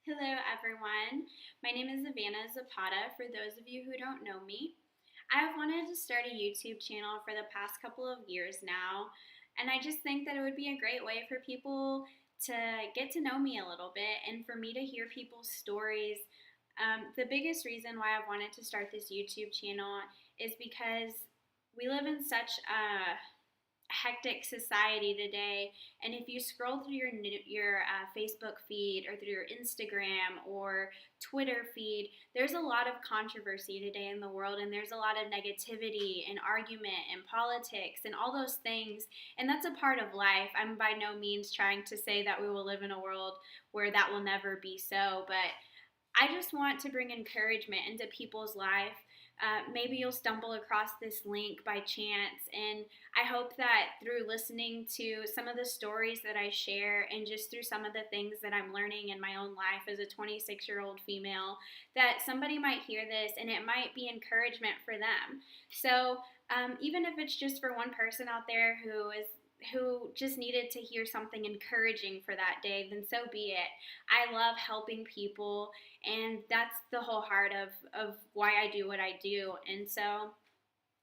Hello, everyone. My name is Ivana Zapata. For those of you who don't know me, I have wanted to start a YouTube channel for the past couple of years now, and I just think that it would be a great way for people to get to know me a little bit and for me to hear people's stories. The biggest reason why I've wanted to start this YouTube channel is because we live in such a hectic society today, and if you scroll through your Facebook feed or through your Instagram or Twitter feed, there's a lot of controversy today in the world, and there's a lot of negativity and argument and politics and all those things, and that's a part of life. I'm by no means trying to say that we will live in a world where that will never be so, but I just want to bring encouragement into people's life. Maybe you'll stumble across this link by chance, and I hope that through listening to some of the stories that I share and just through some of the things that I'm learning in my own life as a 26-year-old female, that somebody might hear this and it might be encouragement for them. So even if it's just for one person out there who just needed to hear something encouraging for that day, then so be it. I love helping people, and that's the whole heart of why I do what I do. And so,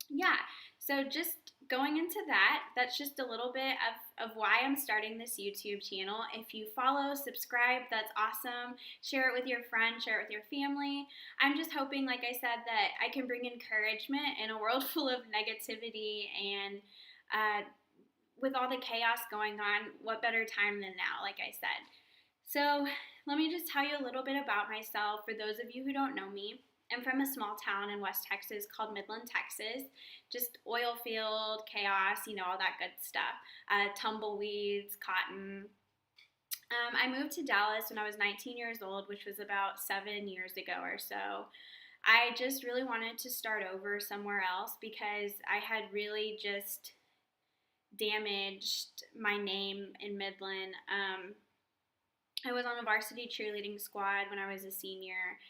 yeah, so just going into that, that's just a little bit of why I'm starting this YouTube channel. If you follow, subscribe, that's awesome. Share it with your friends, share it with your family. I'm just hoping, like I said, that I can bring encouragement in a world full of negativity and with all the chaos going on, what better time than now, like I said. So, let me just tell you a little bit about myself for those of you who don't know me. I'm from a small town in West Texas called Midland, Texas. Just oil field, chaos, all that good stuff. Tumbleweeds, cotton. I moved to Dallas when I was 19 years old, which was about 7 years ago or so. I just really wanted to start over somewhere else because I had really just damaged my name in Midland. I was on a varsity cheerleading squad when I was a senior,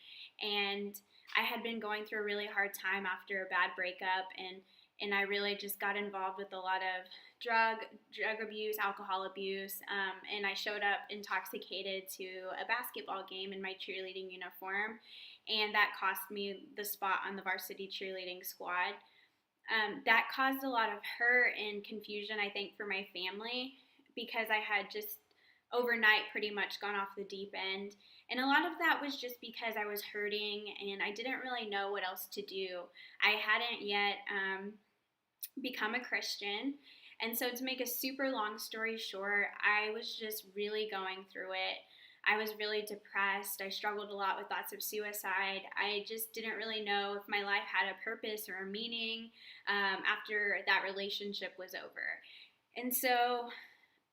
and I had been going through a really hard time after a bad breakup, and I really just got involved with a lot of drug abuse, alcohol abuse, and I showed up intoxicated to a basketball game in my cheerleading uniform, and that cost me the spot on the varsity cheerleading squad. That caused a lot of hurt and confusion, I think, for my family because I had just overnight pretty much gone off the deep end. And a lot of that was just because I was hurting and I didn't really know what else to do. I hadn't yet become a Christian. And so, to make a super long story short, I was just really going through it. I was really depressed. I struggled a lot with thoughts of suicide. I just didn't really know if my life had a purpose or a meaning after that relationship was over. And so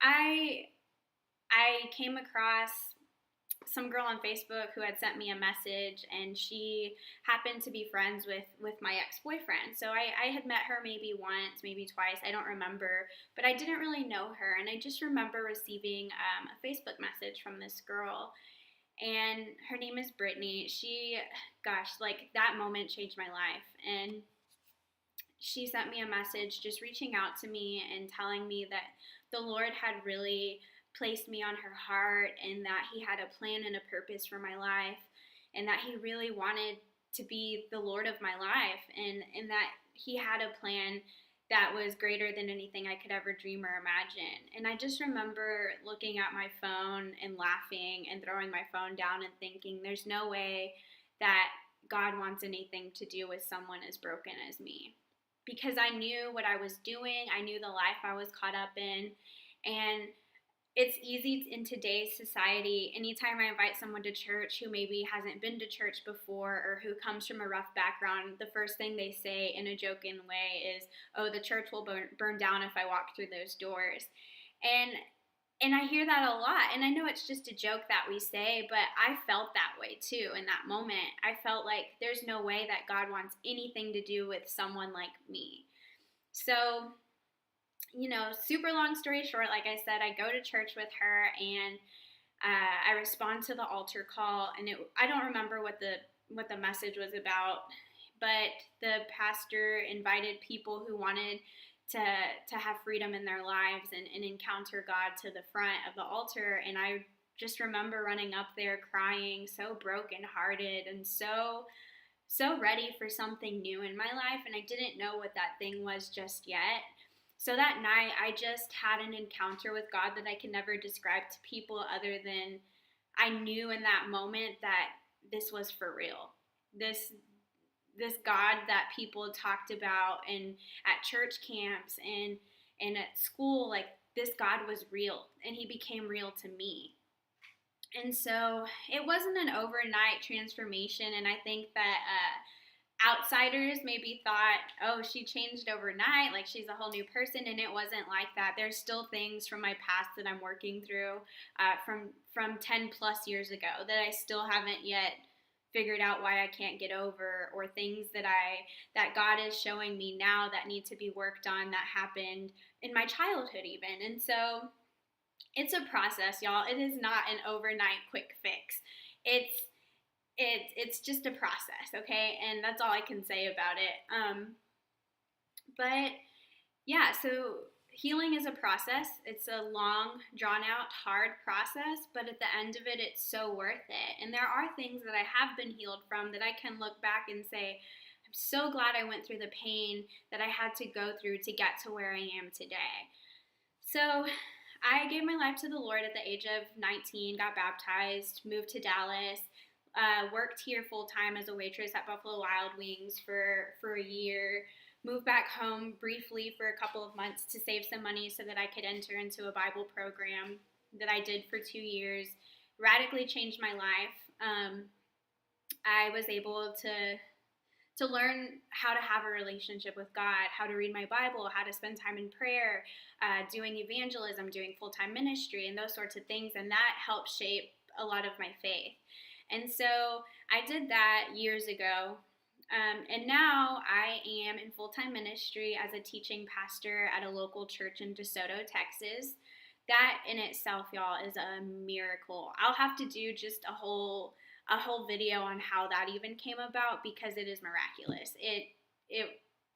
I came across some girl on Facebook who had sent me a message, and she happened to be friends with my ex-boyfriend. So I had met her maybe once, maybe twice, I don't remember, but I didn't really know her. And I just remember receiving a Facebook message from this girl, and her name is Brittany. Gosh, like that moment changed my life. And she sent me a message just reaching out to me and telling me that the Lord had really placed me on her heart and that he had a plan and a purpose for my life and that he really wanted to be the Lord of my life and that he had a plan that was greater than anything I could ever dream or imagine. And I just remember looking at my phone and laughing and throwing my phone down and thinking, there's no way that God wants anything to do with someone as broken as me. Because I knew what I was doing, I knew the life I was caught up in, and it's easy in today's society, anytime I invite someone to church who maybe hasn't been to church before or who comes from a rough background, the first thing they say in a joking way is, oh, the church will burn down if I walk through those doors. And I hear that a lot, and I know it's just a joke that we say, but I felt that way too in that moment. I felt like there's no way that God wants anything to do with someone like me. So, super long story short, like I said, I go to church with her, and I respond to the altar call, and I don't remember what the message was about, but the pastor invited people who wanted to have freedom in their lives and encounter God to the front of the altar, and I just remember running up there crying, so brokenhearted and so ready for something new in my life, and I didn't know what that thing was just yet. So that night, I just had an encounter with God that I can never describe to people other than I knew in that moment that this was for real. This God that people talked about and at church camps and at school, like this God was real and he became real to me. And so it wasn't an overnight transformation, and I think that outsiders maybe thought, oh, she changed overnight, like she's a whole new person, and it wasn't like that. There's still things from my past that I'm working through from 10 plus years ago that I still haven't yet figured out why I can't get over, or things that God is showing me now that need to be worked on that happened in my childhood even. And so it's a process, y'all. It is not an overnight quick fix. It's just a process, okay? And that's all I can say about it. But yeah, so healing is a process. It's a long, drawn out, hard process, but at the end of it, it's so worth it. And there are things that I have been healed from that I can look back and say, I'm so glad I went through the pain that I had to go through to get to where I am today. So I gave my life to the Lord at the age of 19, got baptized, moved to Dallas, worked here full time as a waitress at Buffalo Wild Wings for a year, moved back home briefly for a couple of months to save some money so that I could enter into a Bible program that I did for 2 years. Radically changed my life. I was able to learn how to have a relationship with God, how to read my Bible, how to spend time in prayer, doing evangelism, doing full-time ministry, and those sorts of things. And that helped shape a lot of my faith. And so I did that years ago. And now I am in full-time ministry as a teaching pastor at a local church in DeSoto, Texas. That in itself, y'all, is a miracle. I'll have to do just a whole video on how that even came about, because it is miraculous. It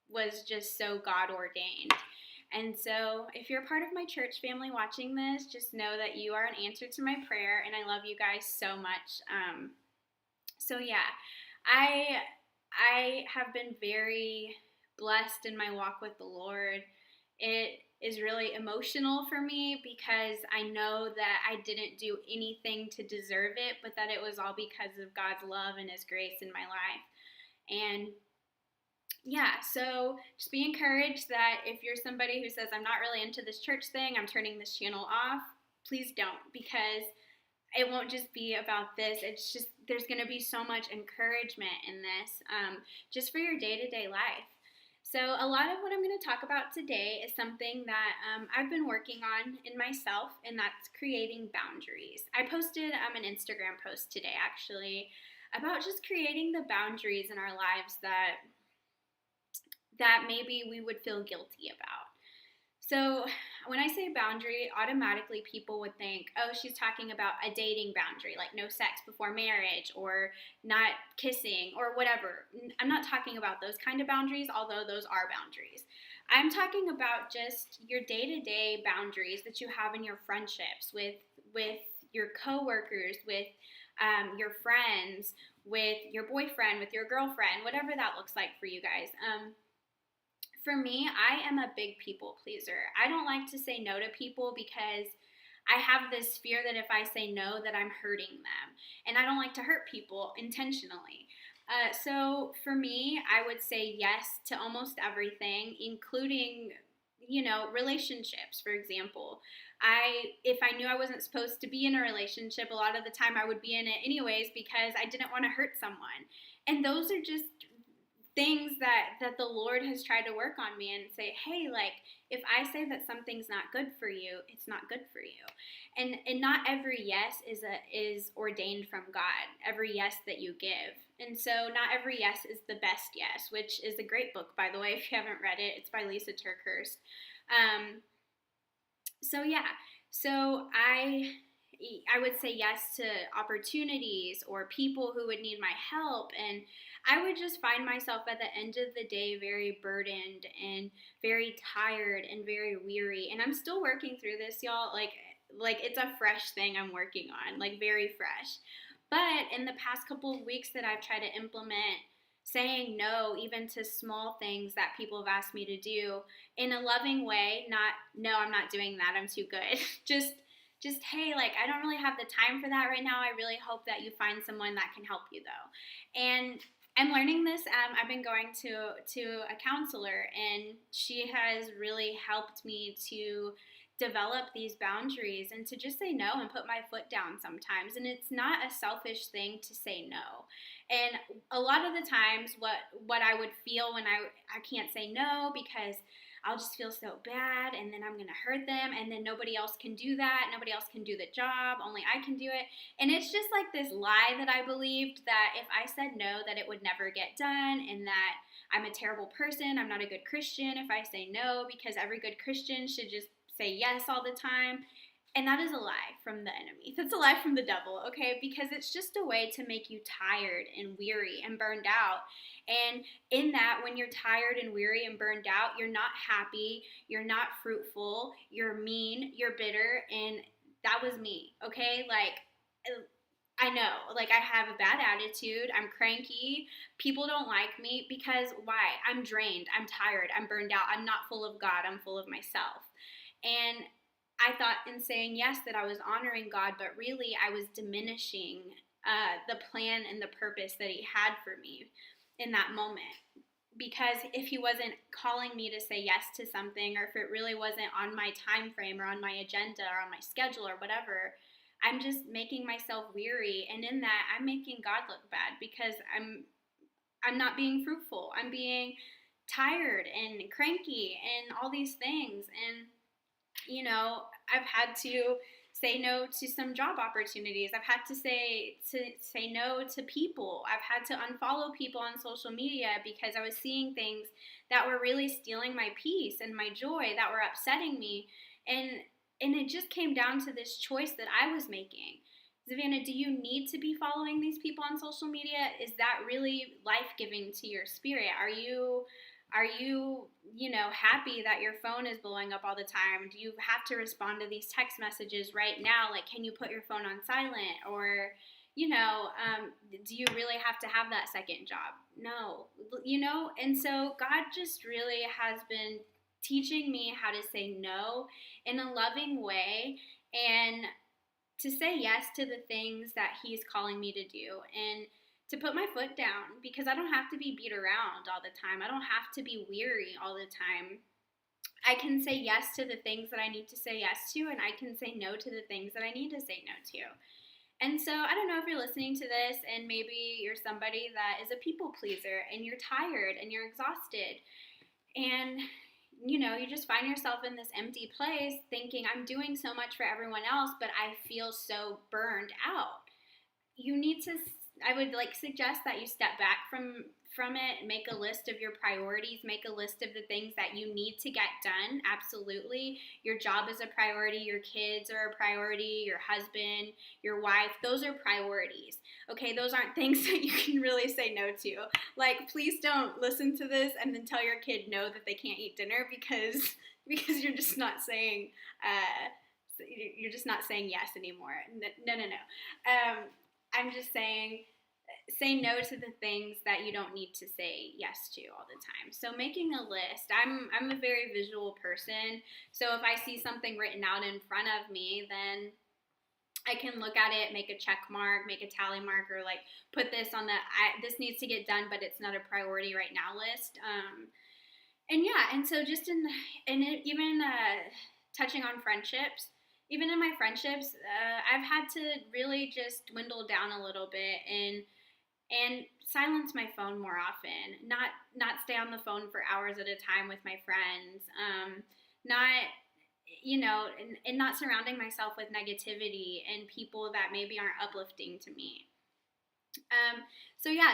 was just so God ordained. And so if you're part of my church family watching this, just know that you are an answer to my prayer, and I love you guys so much. So yeah, I have been very blessed in my walk with the Lord. It is really emotional for me because I know that I didn't do anything to deserve it, but that it was all because of God's love and his grace in my life. And yeah, so just be encouraged that if you're somebody who says, I'm not really into this church thing, I'm turning this channel off, please don't, because it won't just be about this. It's just, there's going to be so much encouragement in this, just for your day-to-day life. So a lot of what I'm going to talk about today is something that I've been working on in myself, and that's creating boundaries. I posted an Instagram post today, actually, about just creating the boundaries in our lives that maybe we would feel guilty about. So when I say boundary, automatically people would think, oh, she's talking about a dating boundary, like no sex before marriage or not kissing or whatever. I'm not talking about those kind of boundaries, although those are boundaries. I'm talking about just your day-to-day boundaries that you have in your friendships, with your coworkers, with your friends, with your boyfriend, with your girlfriend, whatever that looks like for you guys. For me, I am a big people pleaser. I don't like to say no to people because I have this fear that if I say no, that I'm hurting them. And I don't like to hurt people intentionally. So for me, I would say yes to almost everything, including, relationships, for example. If I knew I wasn't supposed to be in a relationship, a lot of the time I would be in it anyways because I didn't want to hurt someone. And those are just things that the Lord has tried to work on me and say, hey, like, if I say that something's not good for you, it's not good for you. And not every yes is ordained from God, every yes that you give. And so not every yes is the best yes, which is a great book, by the way, if you haven't read it. It's by Lisa TerKeurst. So I would say yes to opportunities or people who would need my help, and I would just find myself at the end of the day very burdened and very tired and very weary. And I'm still working through this, y'all. Like, like it's a fresh thing I'm working on, like very fresh. But in the past couple of weeks that I've tried to implement saying no even to small things that people have asked me to do in a loving way, not no, I'm not doing that, I'm too good. Just hey, like I don't really have the time for that right now. I really hope that you find someone that can help you though. And I'm learning this. I've been going to a counselor, and she has really helped me to develop these boundaries and to just say no and put my foot down sometimes. And it's not a selfish thing to say no. And a lot of the times, what I would feel when I can't say no because I'll just feel so bad, and then I'm going to hurt them, and then nobody else can do that. Nobody else can do the job. Only I can do it. And it's just like this lie that I believed that if I said no, that it would never get done, and that I'm a terrible person. I'm not a good Christian if I say no, because every good Christian should just say yes all the time. And that is a lie from the enemy. That's a lie from the devil, okay? Because it's just a way to make you tired and weary and burned out. And in that, when you're tired and weary and burned out, you're not happy, you're not fruitful, you're mean, you're bitter, and that was me, okay? Like, I know, like I have a bad attitude, I'm cranky, people don't like me because why? I'm drained, I'm tired, I'm burned out, I'm not full of God, I'm full of myself. And I thought in saying yes that I was honoring God, but really I was diminishing the plan and the purpose that He had for me in that moment. Because if He wasn't calling me to say yes to something, or if it really wasn't on my time frame or on my agenda or on my schedule or whatever, I'm just making myself weary, and in that I'm making God look bad because I'm not being fruitful. I'm being tired and cranky and all these things. And I've had to say no to some job opportunities. I've had to say no to people. I've had to unfollow people on social media because I was seeing things that were really stealing my peace and my joy, that were upsetting me. And it just came down to this choice that I was making. Savannah, do you need to be following these people on social media? Is that really life-giving to your spirit? Are you happy that your phone is blowing up all the time? Do you have to respond to these text messages right now? Like, can you put your phone on silent? Or, do you really have to have that second job? No, and so God just really has been teaching me how to say no in a loving way, and to say yes to the things that He's calling me to do, and to put my foot down, because I don't have to be beat around all the time. I don't have to be weary all the time. I can say yes to the things that I need to say yes to, and I can say no to the things that I need to say no to. And so I don't know if you're listening to this and maybe you're somebody that is a people pleaser and you're tired and you're exhausted, and you just find yourself in this empty place thinking, I'm doing so much for everyone else, but I feel so burned out. I would suggest that you step back from it and make a list of your priorities, make a list of the things that you need to get done. Absolutely. Your job is a priority, your kids are a priority, your husband, your wife, those are priorities. Okay, those aren't things that you can really say no to. Like, please don't listen to this and then tell your kid no that they can't eat dinner because you're just not saying yes anymore. No. I'm just saying, say no to the things that you don't need to say yes to all the time. So making a list, I'm a very visual person. So if I see something written out in front of me, then I can look at it, make a check mark, make a tally marker, like put this on this needs to get done, but it's not a priority right now list. And so just even touching on friendships, even in my friendships, I've had to really just dwindle down a little bit and silence my phone more often. Not stay on the phone for hours at a time with my friends. Not and not surrounding myself with negativity and people that maybe aren't uplifting to me.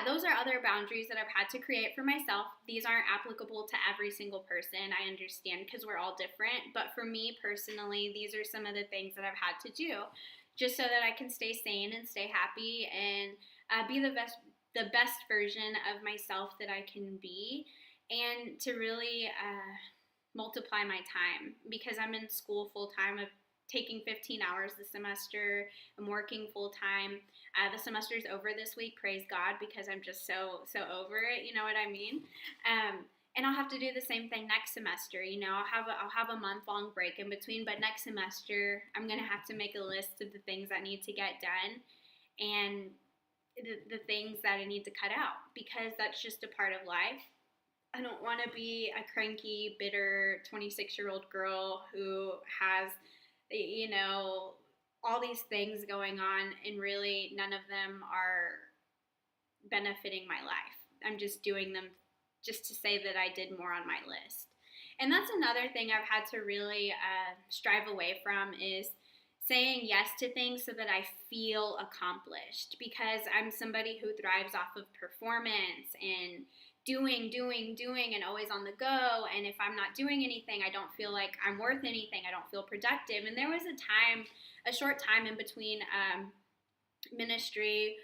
Those are other boundaries that I've had to create for myself. These aren't applicable to every single person, I understand, because we're all different. But for me personally, these are some of the things that I've had to do just so that I can stay sane and stay happy and be the best version of myself that I can be, and to really multiply my time, because I'm in school full time. I've taking 15 hours this semester. I'm working full time. The semester's over this week, praise God, because I'm just so over it. You know what I mean? And I'll have to do the same thing next semester. You know, I'll have a month long break in between, but next semester I'm gonna have to make a list of the things that need to get done and the things that I need to cut out, because that's just a part of life. I don't want to be a cranky, bitter 26-year-old girl who has, you know, all these things going on and really none of them are benefiting my life. I'm just doing them just to say that I did more on my list. And that's another thing I've had to really strive away from, is saying yes to things so that I feel accomplished, because I'm somebody who thrives off of performance and doing and always on the go. And if I'm not doing anything, I don't feel like I'm worth anything. I don't feel productive. And there was a short time in between ministry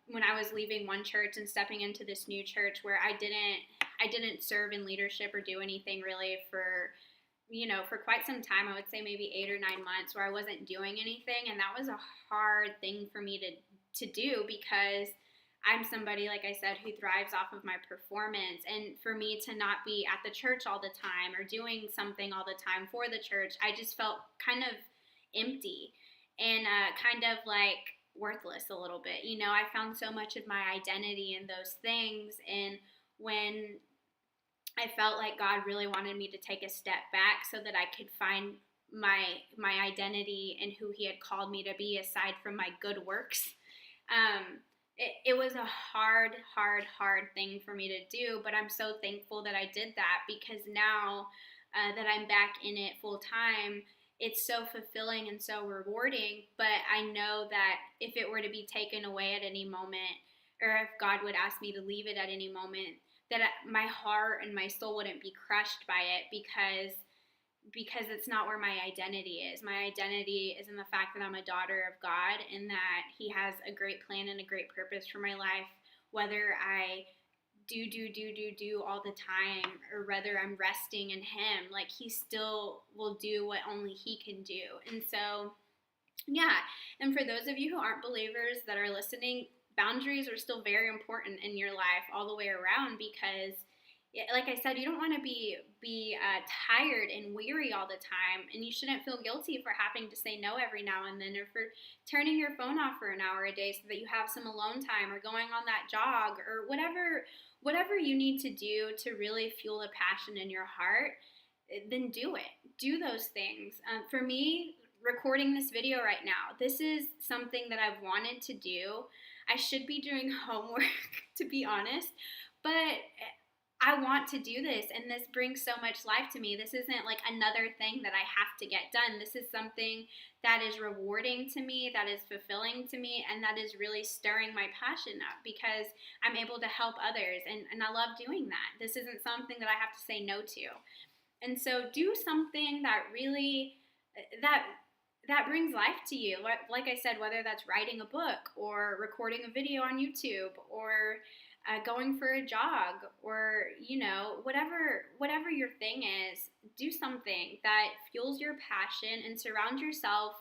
when I was leaving one church and stepping into this new church, where I didn't serve in leadership or do anything really for quite some time. I would say maybe 8 or 9 months, where I wasn't doing anything. And that was a hard thing for me to do, because I'm somebody, like I said, who thrives off of my performance. And for me to not be at the church all the time or doing something all the time for the church, I just felt kind of empty and kind of like worthless a little bit. You know, I found so much of my identity in those things. And when I felt like God really wanted me to take a step back so that I could find my identity and who He had called me to be, aside from my good works, it was a hard thing for me to do. But I'm so thankful that I did that, because now that I'm back in it full time, it's so fulfilling and so rewarding. But I know that if it were to be taken away at any moment, or if God would ask me to leave it at any moment, that my heart and my soul wouldn't be crushed by it, because it's not where my identity is. My identity is in the fact that I'm a daughter of God, and that He has a great plan and a great purpose for my life, whether I do all the time, or whether I'm resting in Him. Like, He still will do what only He can do. And so, yeah. And for those of you who aren't believers that are listening, boundaries are still very important in your life all the way around, because like I said, you don't want to be tired and weary all the time, and you shouldn't feel guilty for having to say no every now and then, or for turning your phone off for an hour a day so that you have some alone time, or going on that jog, or whatever you need to do to really fuel the passion in your heart. Then do it. Do those things. For me, recording this video right now, this is something that I've wanted to do. I should be doing homework, to be honest, but I want to do this, and this brings so much life to me. This isn't like another thing that I have to get done. This is something that is rewarding to me, that is fulfilling to me, and that is really stirring my passion up, because I'm able to help others, and I love doing that. This isn't something that I have to say no to. And so do something that really, that brings life to you. Like I said, whether that's writing a book, or recording a video on YouTube, or going for a jog, or whatever your thing is, do something that fuels your passion, and surround yourself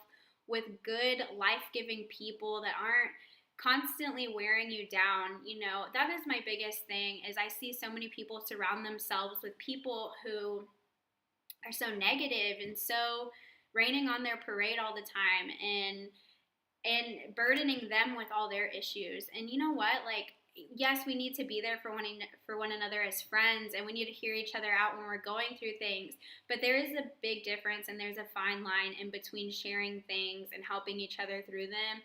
with good, life-giving people that aren't constantly wearing you down. That is my biggest thing, is I see so many people surround themselves with people who are so negative and so raining on their parade all the time, and burdening them with all their issues. And you know what? Like, yes, we need to be there for one another as friends, and we need to hear each other out when we're going through things. But there is a big difference, and there's a fine line in between sharing things and helping each other through them,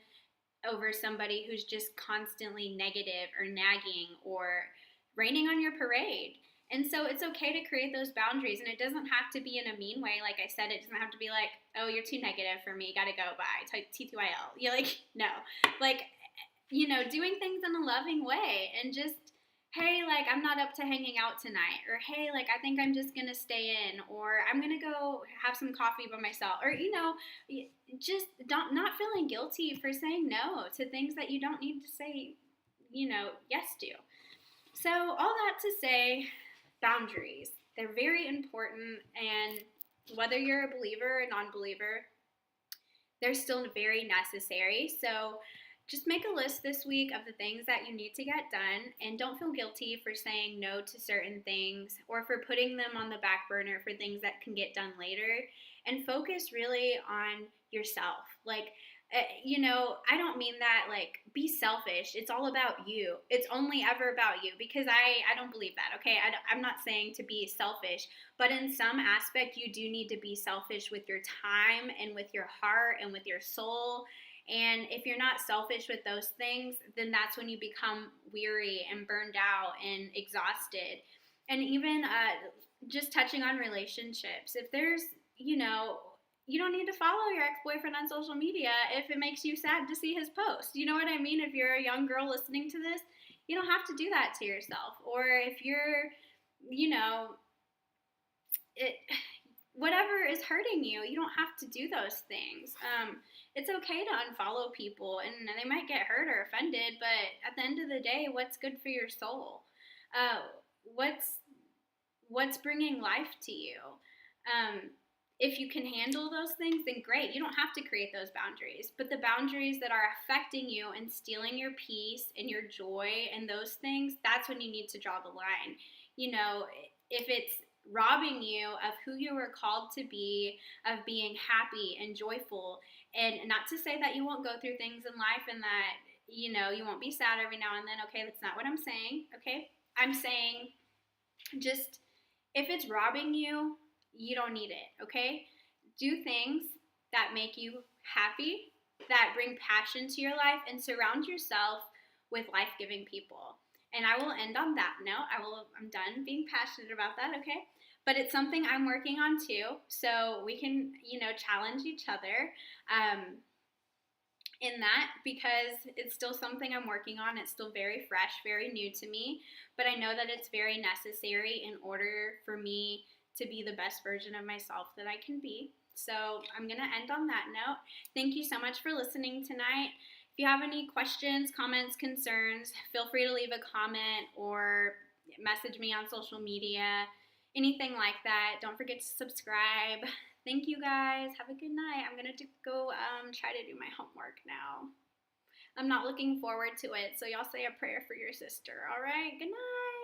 over somebody who's just constantly negative or nagging or raining on your parade. And so it's okay to create those boundaries, and it doesn't have to be in a mean way. Like I said, it doesn't have to be like, oh, you're too negative for me, gotta go, bye, T2IL. You're like, no. Like, doing things in a loving way, and just, hey, like, I'm not up to hanging out tonight, or hey, like, I think I'm just gonna stay in, or I'm gonna go have some coffee by myself, or, just not feeling guilty for saying no to things that you don't need to say, yes to. So all that to say, boundaries, they're very important, and whether you're a believer or a non-believer, they're still very necessary. So just make a list this week of the things that you need to get done, and don't feel guilty for saying no to certain things or for putting them on the back burner for things that can get done later, and focus really on yourself. Like, I don't mean that like be selfish. It's all about you. It's only ever about you, because I don't believe that, okay? I'm not saying to be selfish, but in some aspect, you do need to be selfish with your time and with your heart and with your soul. And if you're not selfish with those things, then that's when you become weary and burned out and exhausted. And even just touching on relationships, if there's, you don't need to follow your ex-boyfriend on social media if it makes you sad to see his post. You know what I mean? If you're a young girl listening to this, you don't have to do that to yourself. Or if you're, you know, it whatever is hurting you, you don't have to do those things. It's okay to unfollow people, and they might get hurt or offended, but at the end of the day, what's good for your soul? Uh, what's bringing life to you? Um, if you can handle those things, then great. You don't have to create those boundaries. But the boundaries that are affecting you and stealing your peace and your joy and those things, that's when you need to draw the line. If it's robbing you of who you were called to be, of being happy and joyful, and not to say that you won't go through things in life and that, you won't be sad every now and then. Okay, that's not what I'm saying. Okay, I'm saying just if it's robbing you, you don't need it, okay? Do things that make you happy, that bring passion to your life, and surround yourself with life-giving people. And I will end on that note. I'm done being passionate about that, okay? But it's something I'm working on too, so we can, challenge each other in that, because it's still something I'm working on. It's still very fresh, very new to me, but I know that it's very necessary in order for me to be the best version of myself that I can be. So I'm going to end on that note. Thank you so much for listening tonight. If you have any questions, comments, concerns, feel free to leave a comment or message me on social media, anything like that. Don't forget to subscribe. Thank you guys. Have a good night. I'm going to go try to do my homework now. I'm not looking forward to it, so y'all say a prayer for your sister, all right? Good night.